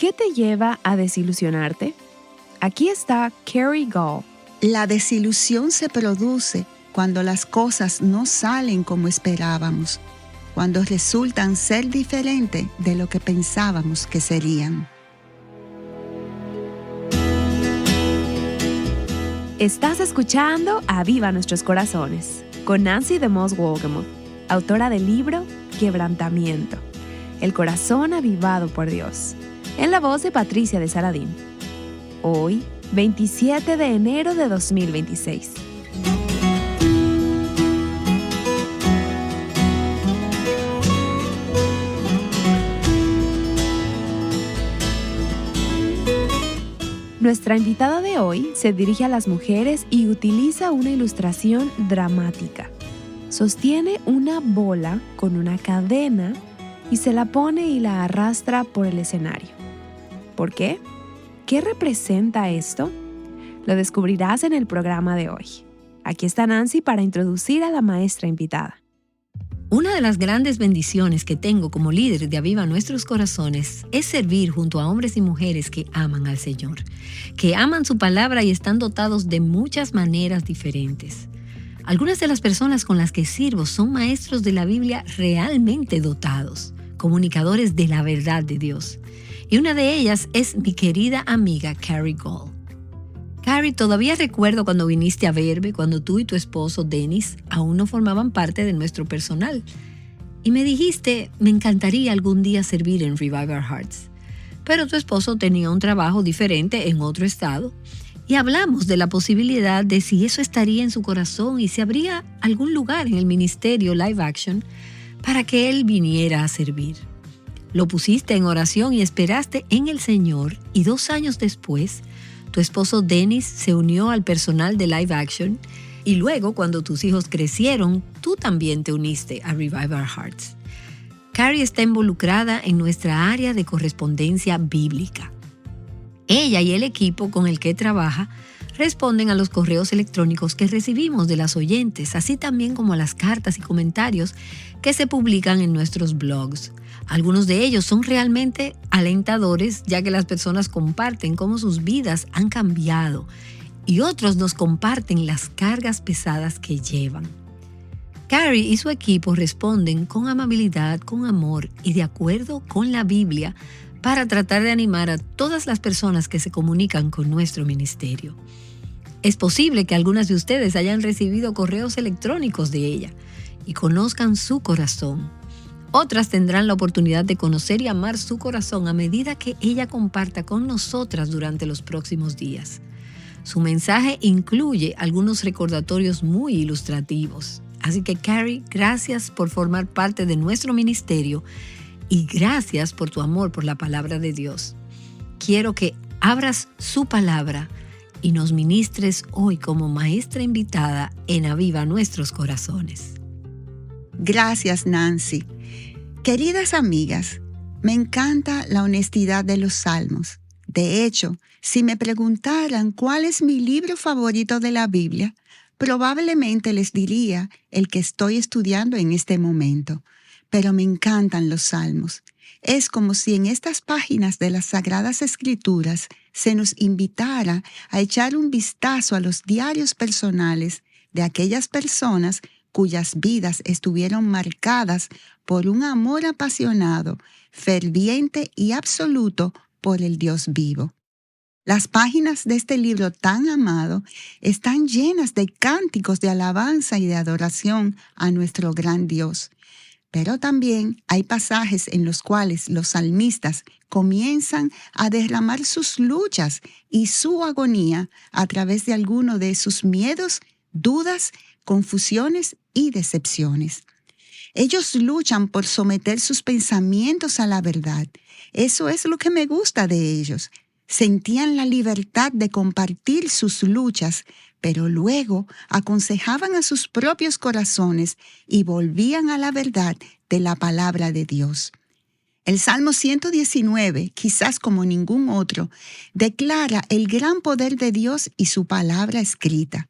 ¿Qué te lleva a desilusionarte? Aquí está Carrie Gall. La desilusión se produce cuando las cosas no salen como esperábamos, cuando resultan ser diferentes de lo que pensábamos que serían. Estás escuchando Aviva Nuestros Corazones con Nancy DeMoss Wolgemuth, autora del libro Quebrantamiento, el corazón avivado por Dios, en la voz de Patricia de Saladín. Hoy, 27 de enero de 2026. Nuestra invitada de hoy se dirige a las mujeres y utiliza una ilustración dramática. Sostiene una bola con una cadena y se la pone y la arrastra por el escenario. ¿Por qué? ¿Qué representa esto? Lo descubrirás en el programa de hoy. Aquí está Nancy para introducir a la maestra invitada. Una de las grandes bendiciones que tengo como líder de Aviva Nuestros Corazones es servir junto a hombres y mujeres que aman al Señor, que aman su palabra y están dotados de muchas maneras diferentes. Algunas de las personas con las que sirvo son maestros de la Biblia realmente dotados, comunicadores de la verdad de Dios. Y una de ellas es mi querida amiga Carrie Gall. Carrie, todavía recuerdo cuando viniste a verme, cuando tú y tu esposo Dennis aún no formaban parte de nuestro personal. Y me dijiste, me encantaría algún día servir en Revive Our Hearts. Pero tu esposo tenía un trabajo diferente en otro estado. Y hablamos de la posibilidad de si eso estaría en su corazón y si habría algún lugar en el ministerio Live Action para que él viniera a servir. Lo pusiste en oración y esperaste en el Señor, y 2 años después, tu esposo Dennis se unió al personal de Live Action, y luego, cuando tus hijos crecieron, tú también te uniste a Revive Our Hearts. Carrie está involucrada en nuestra área de correspondencia bíblica. Ella y el equipo con el que trabaja responden a los correos electrónicos que recibimos de las oyentes, así también como a las cartas y comentarios que se publican en nuestros blogs. Algunos de ellos son realmente alentadores, ya que las personas comparten cómo sus vidas han cambiado, y otros nos comparten las cargas pesadas que llevan. Carrie y su equipo responden con amabilidad, con amor y de acuerdo con la Biblia para tratar de animar a todas las personas que se comunican con nuestro ministerio. Es posible que algunas de ustedes hayan recibido correos electrónicos de ella y conozcan su corazón. Otras tendrán la oportunidad de conocer y amar su corazón a medida que ella comparta con nosotras durante los próximos días. Su mensaje incluye algunos recordatorios muy ilustrativos. Así que, Carrie, gracias por formar parte de nuestro ministerio y gracias por tu amor por la palabra de Dios. Quiero que abras su palabra y nos ministres hoy como maestra invitada en Aviva Nuestros Corazones. Gracias, Nancy. Queridas amigas, me encanta la honestidad de los salmos. De hecho, si me preguntaran cuál es mi libro favorito de la Biblia, probablemente les diría el que estoy estudiando en este momento. Pero me encantan los salmos. Es como si en estas páginas de las Sagradas Escrituras se nos invitara a echar un vistazo a los diarios personales de aquellas personas cuyas vidas estuvieron marcadas por un amor apasionado, ferviente y absoluto por el Dios vivo. Las páginas de este libro tan amado están llenas de cánticos de alabanza y de adoración a nuestro gran Dios. Pero también hay pasajes en los cuales los salmistas comienzan a derramar sus luchas y su agonía a través de alguno de sus miedos, dudas, confusiones y decepciones. Ellos luchan por someter sus pensamientos a la verdad. Eso es lo que me gusta de ellos. Sentían la libertad de compartir sus luchas, pero luego aconsejaban a sus propios corazones y volvían a la verdad de la palabra de Dios. El Salmo 119, quizás como ningún otro, declara el gran poder de Dios y su palabra escrita.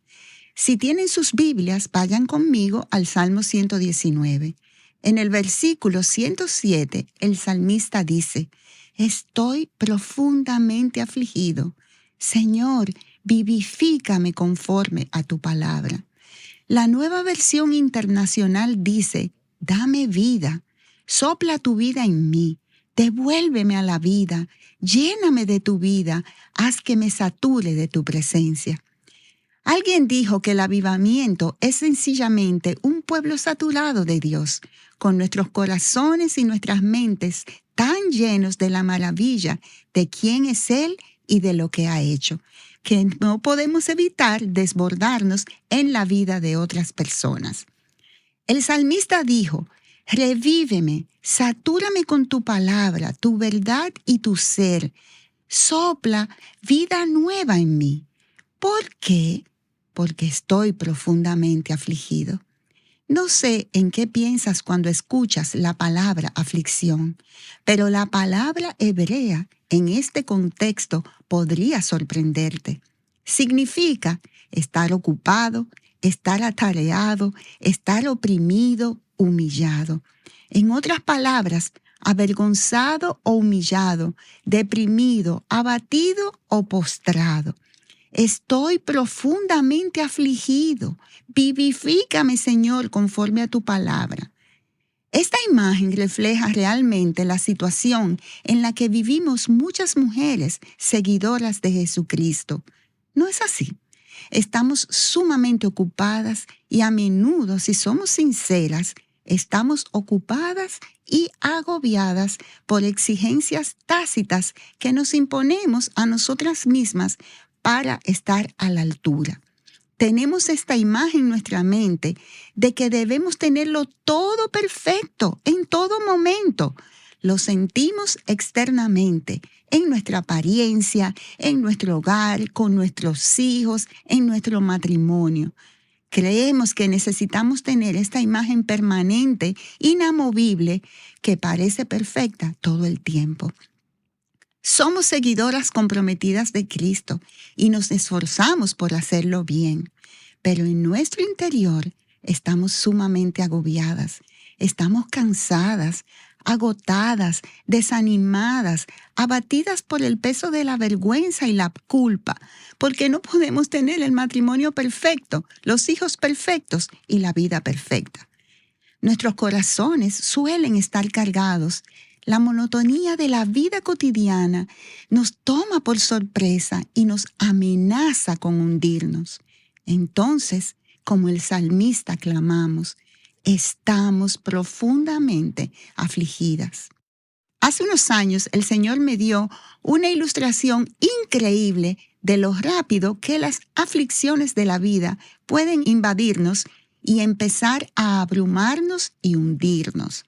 Si tienen sus Biblias, vayan conmigo al Salmo 119. En el versículo 107, el salmista dice: Estoy profundamente afligido. Señor, vivifícame conforme a tu palabra. La Nueva Versión Internacional dice, dame vida, sopla tu vida en mí, devuélveme a la vida, lléname de tu vida, haz que me sature de tu presencia. Alguien dijo que el avivamiento es sencillamente un pueblo saturado de Dios, con nuestros corazones y nuestras mentes tan llenos de la maravilla de quién es Él y de lo que ha hecho, que no podemos evitar desbordarnos en la vida de otras personas. El salmista dijo, revíveme, satúrame con tu palabra, tu verdad y tu ser. Sopla vida nueva en mí. ¿Por qué? Porque estoy profundamente afligido. No sé en qué piensas cuando escuchas la palabra aflicción, pero la palabra hebrea en este contexto podría sorprenderte. Significa estar ocupado, estar atareado, estar oprimido, humillado. En otras palabras, avergonzado o humillado, deprimido, abatido o postrado. Estoy profundamente afligido. Vivifícame, Señor, conforme a tu palabra. Esta imagen refleja realmente la situación en la que vivimos muchas mujeres seguidoras de Jesucristo. ¿No es así? Estamos sumamente ocupadas y a menudo, si somos sinceras, estamos ocupadas y agobiadas por exigencias tácitas que nos imponemos a nosotras mismas para estar a la altura. Tenemos esta imagen en nuestra mente de que debemos tenerlo todo perfecto en todo momento. Lo sentimos externamente, en nuestra apariencia, en nuestro hogar, con nuestros hijos, en nuestro matrimonio. Creemos que necesitamos tener esta imagen permanente, inamovible, que parece perfecta todo el tiempo. Somos seguidoras comprometidas de Cristo y nos esforzamos por hacerlo bien, pero en nuestro interior estamos sumamente agobiadas, estamos cansadas, agotadas, desanimadas, abatidas por el peso de la vergüenza y la culpa, porque no podemos tener el matrimonio perfecto, los hijos perfectos y la vida perfecta. Nuestros corazones suelen estar cargados. La monotonía de la vida cotidiana nos toma por sorpresa y nos amenaza con hundirnos. Entonces, como el salmista clamamos, estamos profundamente afligidas. Hace unos años el Señor me dio una ilustración increíble de lo rápido que las aflicciones de la vida pueden invadirnos y empezar a abrumarnos y hundirnos.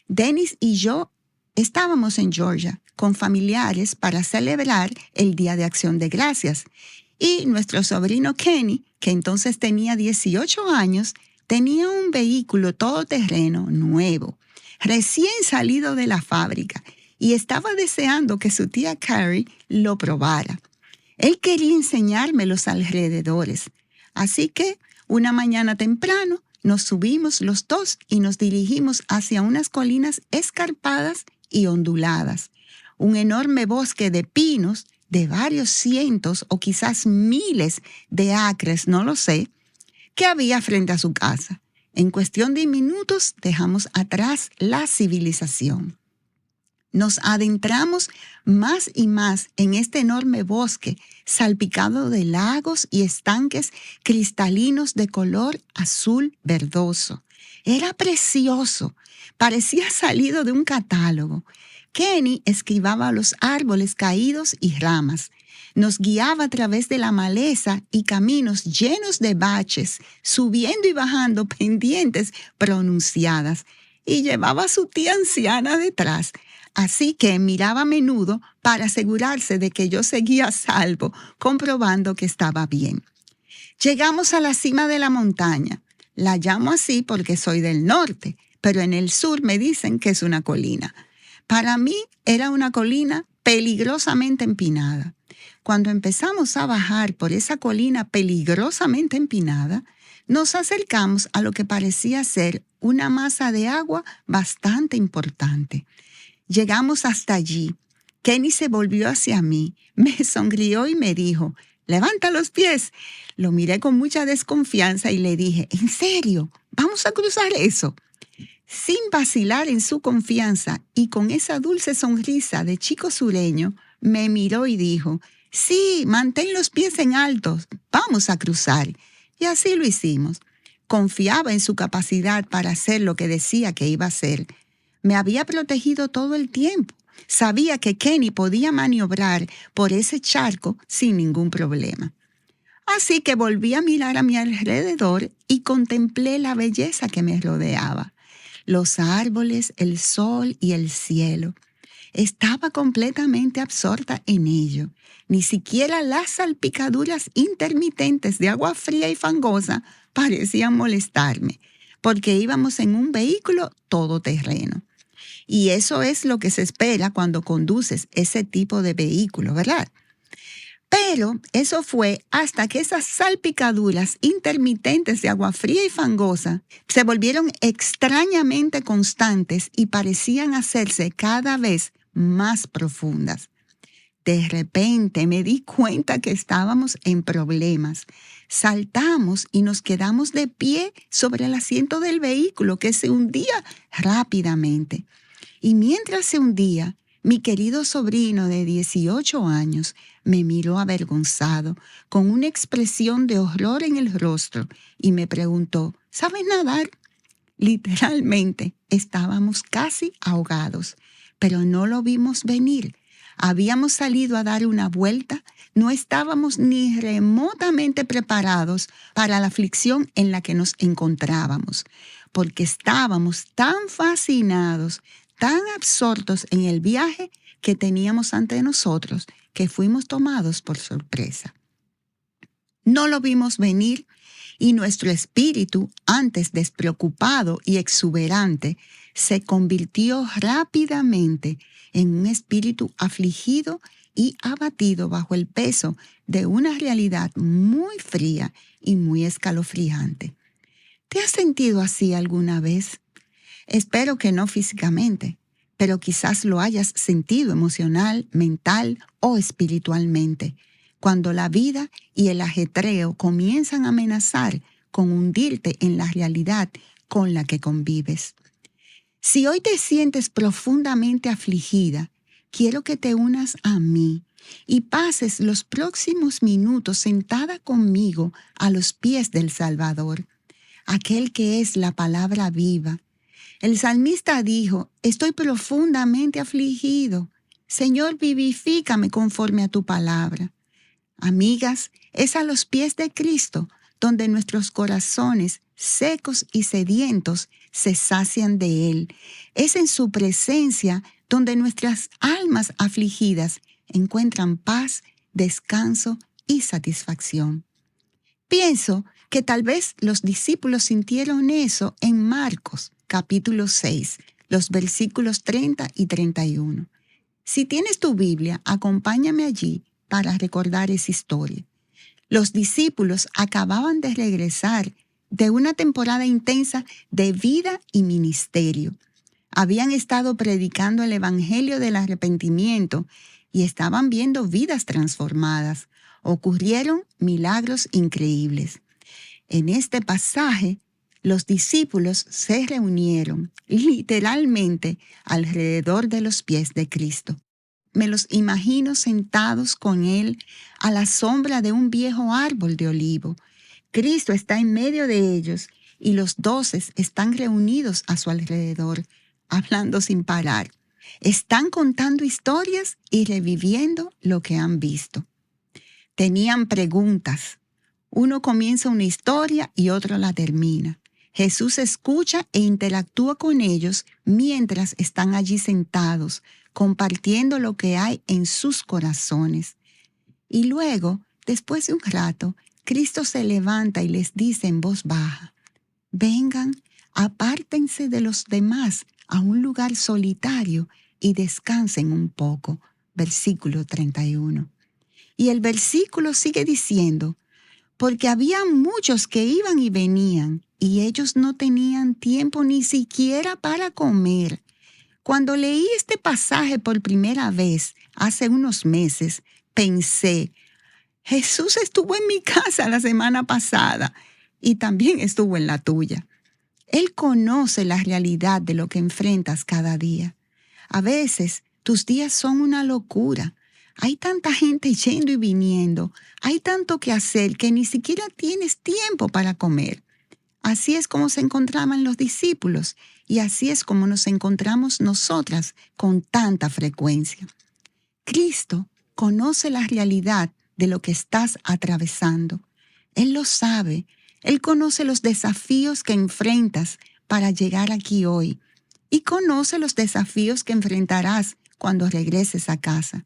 Dennis y yo estábamos en Georgia con familiares para celebrar el Día de Acción de Gracias y nuestro sobrino Kenny, que entonces tenía 18 años, tenía un vehículo todoterreno nuevo, recién salido de la fábrica y estaba deseando que su tía Carrie lo probara. Él quería enseñarme los alrededores, así que una mañana temprano nos subimos los dos y nos dirigimos hacia unas colinas escarpadas y onduladas, un enorme bosque de pinos de varios cientos o quizás miles de acres, no lo sé, que había frente a su casa. En cuestión de minutos dejamos atrás la civilización. Nos adentramos más y más en este enorme bosque salpicado de lagos y estanques cristalinos de color azul verdoso. Era precioso, parecía salido de un catálogo. Kenny esquivaba los árboles caídos y ramas. Nos guiaba a través de la maleza y caminos llenos de baches, subiendo y bajando pendientes pronunciadas, y llevaba a su tía anciana detrás. Así que miraba a menudo para asegurarse de que yo seguía a salvo, comprobando que estaba bien. Llegamos a la cima de la montaña. La llamo así porque soy del norte, pero en el sur me dicen que es una colina. Para mí era una colina peligrosamente empinada. Cuando empezamos a bajar por esa colina peligrosamente empinada, nos acercamos a lo que parecía ser una masa de agua bastante importante. Llegamos hasta allí Kenny se volvió hacia mí, me sonrió y me dijo, levanta los pies. Lo miré con mucha desconfianza y le dije, ¿en serio? ¿Vamos a cruzar eso? Sin vacilar en su confianza y con esa dulce sonrisa de chico sureño, me miró y dijo, sí, mantén los pies en alto, vamos a cruzar. Y así lo hicimos. Confiaba en su capacidad para hacer lo que decía que iba a hacer. Me había protegido todo el tiempo. Sabía que Kenny podía maniobrar por ese charco sin ningún problema. Así que volví a mirar a mi alrededor y contemplé la belleza que me rodeaba. Los árboles, el sol y el cielo. Estaba completamente absorta en ello. Ni siquiera las salpicaduras intermitentes de agua fría y fangosa parecían molestarme, porque íbamos en un vehículo todoterreno. Y eso es lo que se espera cuando conduces ese tipo de vehículo, ¿verdad? Pero eso fue hasta que esas salpicaduras intermitentes de agua fría y fangosa se volvieron extrañamente constantes y parecían hacerse cada vez más profundas. De repente me di cuenta que estábamos en problemas. Saltamos y nos quedamos de pie sobre el asiento del vehículo que se hundía rápidamente. Y mientras se hundía, mi querido sobrino de 18 años me miró avergonzado, con una expresión de horror en el rostro, y me preguntó, ¿sabes nadar? Literalmente, estábamos casi ahogados, pero no lo vimos venir. Habíamos salido a dar una vuelta, no estábamos ni remotamente preparados para la aflicción en la que nos encontrábamos, porque estábamos tan fascinados, tan absortos en el viaje que teníamos ante nosotros, que fuimos tomados por sorpresa. No lo vimos venir y nuestro espíritu, antes despreocupado y exuberante, se convirtió rápidamente en un espíritu afligido y abatido bajo el peso de una realidad muy fría y muy escalofriante. ¿Te has sentido así alguna vez? Espero que no físicamente, pero quizás lo hayas sentido emocional, mental o espiritualmente, cuando la vida y el ajetreo comienzan a amenazar con hundirte en la realidad con la que convives. Si hoy te sientes profundamente afligida, quiero que te unas a mí y pases los próximos minutos sentada conmigo a los pies del Salvador, aquel que es la palabra viva. El salmista dijo, estoy profundamente afligido. Señor, vivifícame conforme a tu palabra. Amigas, es a los pies de Cristo donde nuestros corazones secos y sedientos se sacian de Él. Es en su presencia donde nuestras almas afligidas encuentran paz, descanso y satisfacción. Pienso que tal vez los discípulos sintieron eso en Marcos, capítulo 6, los versículos 30 y 31. Si tienes tu Biblia, acompáñame allí para recordar esa historia. Los discípulos acababan de regresar de una temporada intensa de vida y ministerio. Habían estado predicando el evangelio del arrepentimiento y estaban viendo vidas transformadas. Ocurrieron milagros increíbles. En este pasaje, los discípulos se reunieron literalmente alrededor de los pies de Cristo. Me los imagino sentados con Él a la sombra de un viejo árbol de olivo. Cristo está en medio de ellos y los 12 están reunidos a su alrededor, hablando sin parar. Están contando historias y reviviendo lo que han visto. Tenían preguntas. Uno comienza una historia y otro la termina. Jesús escucha e interactúa con ellos mientras están allí sentados, compartiendo lo que hay en sus corazones. Y luego, después de un rato, Cristo se levanta y les dice en voz baja, vengan, apártense de los demás a un lugar solitario y descansen un poco. Versículo 31. Y el versículo sigue diciendo, porque había muchos que iban y venían, y ellos no tenían tiempo ni siquiera para comer. Cuando leí este pasaje por primera vez, hace unos meses, pensé, Jesús estuvo en mi casa la semana pasada y también estuvo en la tuya. Él conoce la realidad de lo que enfrentas cada día. A veces tus días son una locura. Hay tanta gente yendo y viniendo. Hay tanto que hacer que ni siquiera tienes tiempo para comer. Así es como se encontraban los discípulos y así es como nos encontramos nosotras con tanta frecuencia. Cristo conoce la realidad de lo que estás atravesando. Él lo sabe. Él conoce los desafíos que enfrentas para llegar aquí hoy y conoce los desafíos que enfrentarás cuando regreses a casa.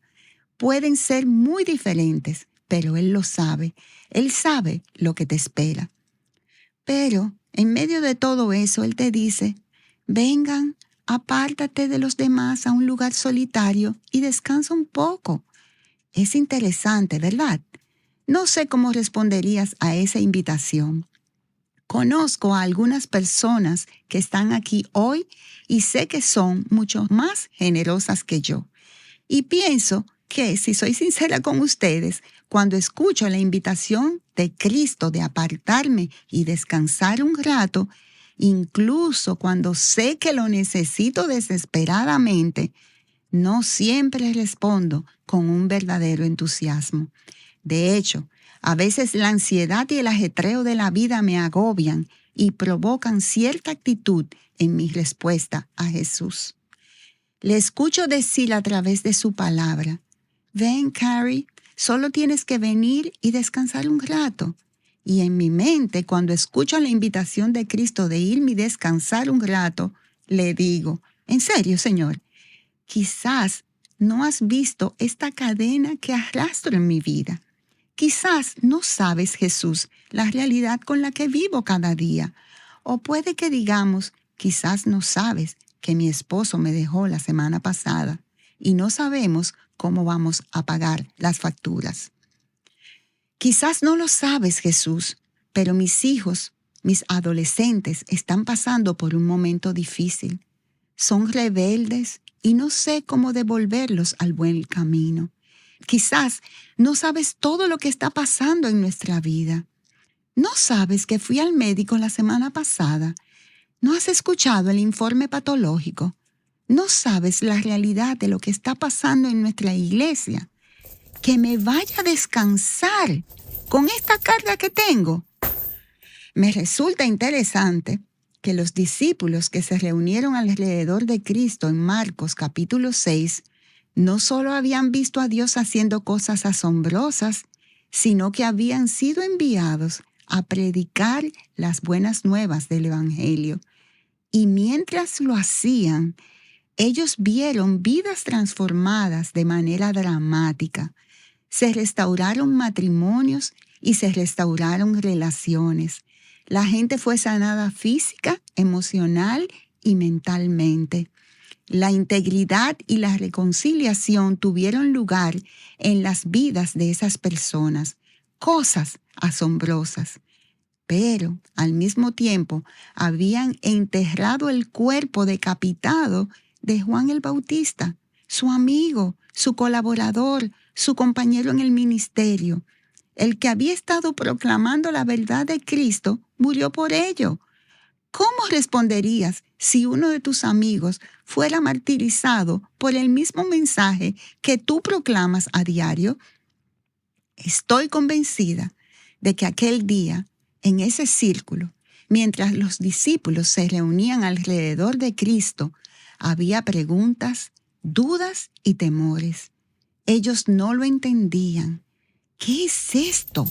Pueden ser muy diferentes, pero Él lo sabe. Él sabe lo que te espera. Pero en medio de todo eso, Él te dice, vengan, apártate de los demás a un lugar solitario y descansa un poco. Es interesante, ¿verdad? No sé cómo responderías a esa invitación. Conozco a algunas personas que están aquí hoy y sé que son mucho más generosas que yo. Y pienso que, si soy sincera con ustedes, cuando escucho la invitación de Cristo de apartarme y descansar un rato, incluso cuando sé que lo necesito desesperadamente, no siempre respondo con un verdadero entusiasmo. De hecho, a veces la ansiedad y el ajetreo de la vida me agobian y provocan cierta actitud en mi respuesta a Jesús. Le escucho decir a través de su palabra, ven, Carrie, solo tienes que venir y descansar un rato. Y en mi mente, cuando escucho la invitación de Cristo de irme y descansar un rato, le digo, en serio, Señor, quizás no has visto esta cadena que arrastro en mi vida. Quizás no sabes, Jesús, la realidad con la que vivo cada día. O puede que digamos, quizás no sabes que mi esposo me dejó la semana pasada y no sabemos cómo vamos a pagar las facturas. Quizás no lo sabes, Jesús, pero mis hijos, mis adolescentes, están pasando por un momento difícil. Son rebeldes y no sé cómo devolverlos al buen camino. Quizás no sabes todo lo que está pasando en nuestra vida. No sabes que fui al médico la semana pasada. No has escuchado el informe patológico. No sabes la realidad de lo que está pasando en nuestra iglesia. Que me vaya a descansar con esta carga que tengo. Me resulta interesante que los discípulos que se reunieron alrededor de Cristo en Marcos capítulo 6 no solo habían visto a Dios haciendo cosas asombrosas, sino que habían sido enviados a predicar las buenas nuevas del Evangelio. Y mientras lo hacían, ellos vieron vidas transformadas de manera dramática. Se restauraron matrimonios y se restauraron relaciones. La gente fue sanada física, emocional y mentalmente. La integridad y la reconciliación tuvieron lugar en las vidas de esas personas, cosas asombrosas. Pero, al mismo tiempo, habían enterrado el cuerpo decapitado de Juan el Bautista, su amigo, su colaborador, su compañero en el ministerio. El que había estado proclamando la verdad de Cristo murió por ello. ¿Cómo responderías si uno de tus amigos fuera martirizado por el mismo mensaje que tú proclamas a diario? Estoy convencida de que aquel día, en ese círculo, mientras los discípulos se reunían alrededor de Cristo, había preguntas, dudas y temores. Ellos no lo entendían. ¿Qué es esto?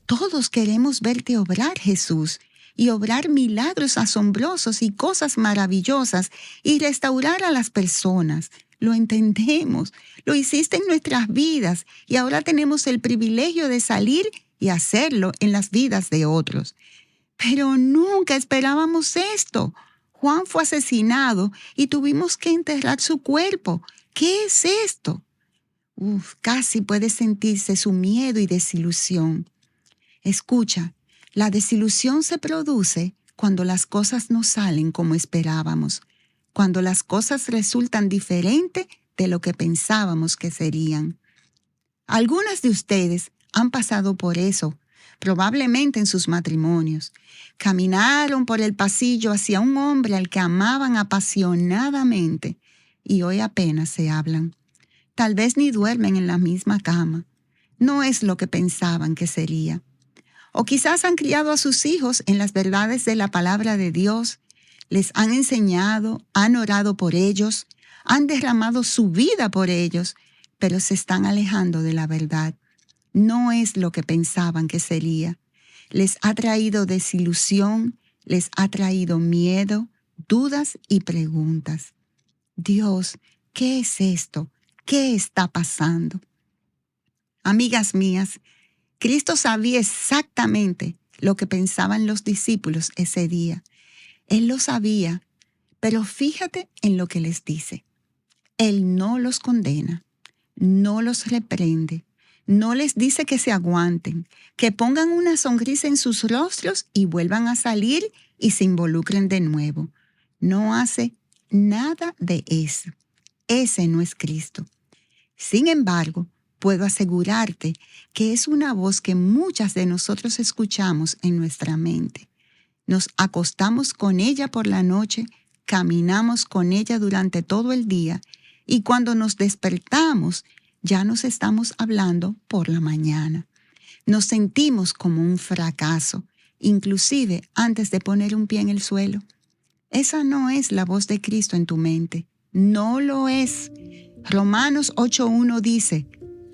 Todos queremos verte obrar, Jesús, y obrar milagros asombrosos y cosas maravillosas y restaurar a las personas. Lo entendemos, lo hiciste en nuestras vidas y ahora tenemos el privilegio de salir y hacerlo en las vidas de otros. Pero nunca esperábamos esto. Juan fue asesinado y tuvimos que enterrar su cuerpo. ¿Qué es esto? Casi puede sentirse su miedo y desilusión. Escucha, la desilusión se produce cuando las cosas no salen como esperábamos, cuando las cosas resultan diferentes de lo que pensábamos que serían. Algunas de ustedes han pasado por eso, probablemente en sus matrimonios. Caminaron por el pasillo hacia un hombre al que amaban apasionadamente y hoy apenas se hablan. Tal vez ni duermen en la misma cama. No es lo que pensaban que sería. O quizás han criado a sus hijos en las verdades de la palabra de Dios, les han enseñado, han orado por ellos, han derramado su vida por ellos, pero se están alejando de la verdad. No es lo que pensaban que sería. Les ha traído desilusión, les ha traído miedo, dudas y preguntas. Dios, ¿qué es esto? ¿Qué está pasando? Amigas mías, Cristo sabía exactamente lo que pensaban los discípulos ese día. Él lo sabía, pero fíjate en lo que les dice. Él no los condena, no los reprende, no les dice que se aguanten, que pongan una sonrisa en sus rostros y vuelvan a salir y se involucren de nuevo. No hace nada de eso. Ese no es Cristo. Sin embargo, puedo asegurarte que es una voz que muchas de nosotros escuchamos en nuestra mente. Nos acostamos con ella por la noche, caminamos con ella durante todo el día y cuando nos despertamos ya nos estamos hablando por la mañana. Nos sentimos como un fracaso, inclusive antes de poner un pie en el suelo. Esa no es la voz de Cristo en tu mente. No lo es. Romanos 8:1 dice,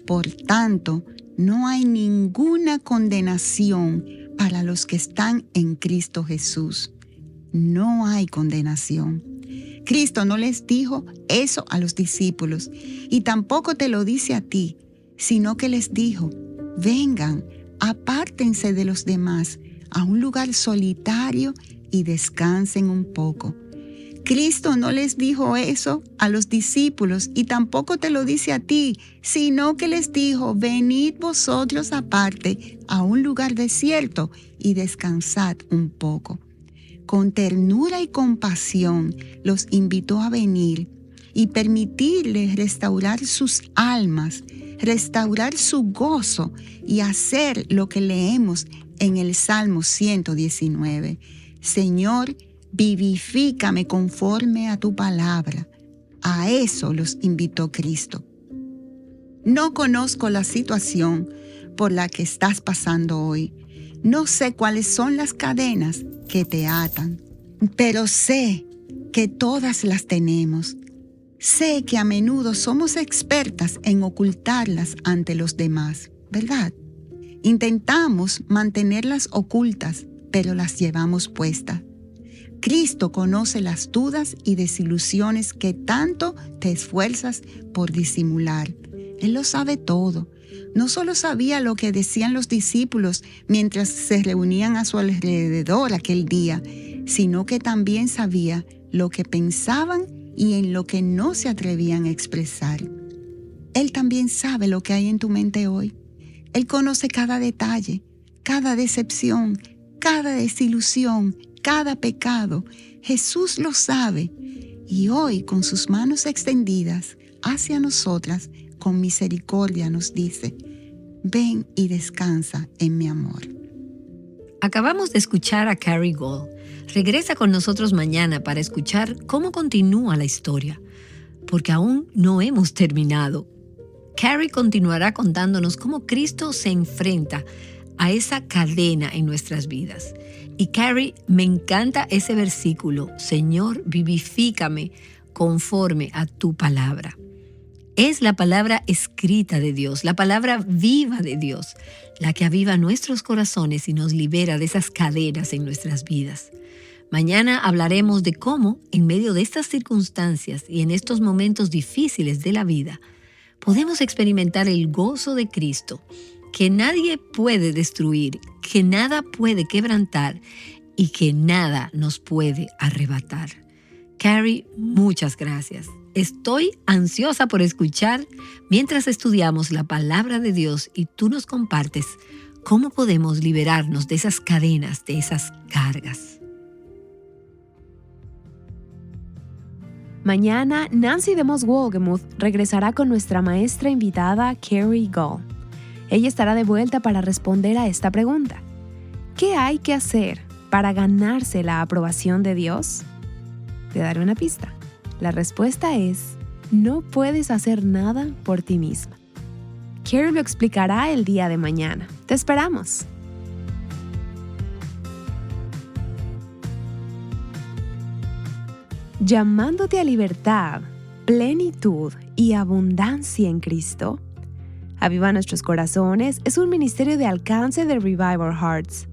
por tanto, no hay ninguna condenación para los que están en Cristo Jesús. No hay condenación. Cristo no les dijo eso a los discípulos y tampoco te lo dice a ti, sino que les dijo, vengan, apártense de los demás a un lugar solitario y descansen un poco. Cristo no les dijo eso a los discípulos y tampoco te lo dice a ti, sino que les dijo, venid vosotros aparte a un lugar desierto y descansad un poco. Con ternura y compasión los invitó a venir y permitirles restaurar sus almas, restaurar su gozo y hacer lo que leemos en el Salmo 119. Señor, vivifícame conforme a tu palabra. A eso los invitó Cristo. No conozco la situación por la que estás pasando hoy. No sé cuáles son las cadenas que te atan, pero sé que todas las tenemos. Sé que a menudo somos expertas en ocultarlas ante los demás, ¿verdad? Intentamos mantenerlas ocultas, pero las llevamos puestas. Cristo conoce las dudas y desilusiones que tanto te esfuerzas por disimular. Él lo sabe todo. No solo sabía lo que decían los discípulos mientras se reunían a su alrededor aquel día, sino que también sabía lo que pensaban y en lo que no se atrevían a expresar. Él también sabe lo que hay en tu mente hoy. Él conoce cada detalle, cada decepción, cada desilusión, cada pecado. Jesús lo sabe y hoy con sus manos extendidas hacia nosotras, con misericordia nos dice, ven y descansa en mi amor. Acabamos de escuchar a Carrie Gold. Regresa con nosotros mañana para escuchar cómo continúa la historia, porque aún no hemos terminado. Carrie continuará contándonos cómo Cristo se enfrenta a esa cadena en nuestras vidas. Y Carrie, me encanta ese versículo, Señor, vivifícame conforme a tu palabra. Es la palabra escrita de Dios, la palabra viva de Dios, la que aviva nuestros corazones y nos libera de esas cadenas en nuestras vidas. Mañana hablaremos de cómo, en medio de estas circunstancias y en estos momentos difíciles de la vida, podemos experimentar el gozo de Cristo, que nadie puede destruir, que nada puede quebrantar y que nada nos puede arrebatar. Carrie, muchas gracias. Estoy ansiosa por escuchar mientras estudiamos la palabra de Dios y tú nos compartes cómo podemos liberarnos de esas cadenas, de esas cargas. Mañana, Nancy de Moss Wolgemuth regresará con nuestra maestra invitada Carrie Gall. Ella estará de vuelta para responder a esta pregunta. ¿Qué hay que hacer para ganarse la aprobación de Dios? Te daré una pista. La respuesta es: no puedes hacer nada por ti misma. Carrie lo explicará el día de mañana. ¡Te esperamos! Llamándote a libertad, plenitud y abundancia en Cristo. Aviva Nuestros Corazones es un ministerio de alcance de Revive Our Hearts.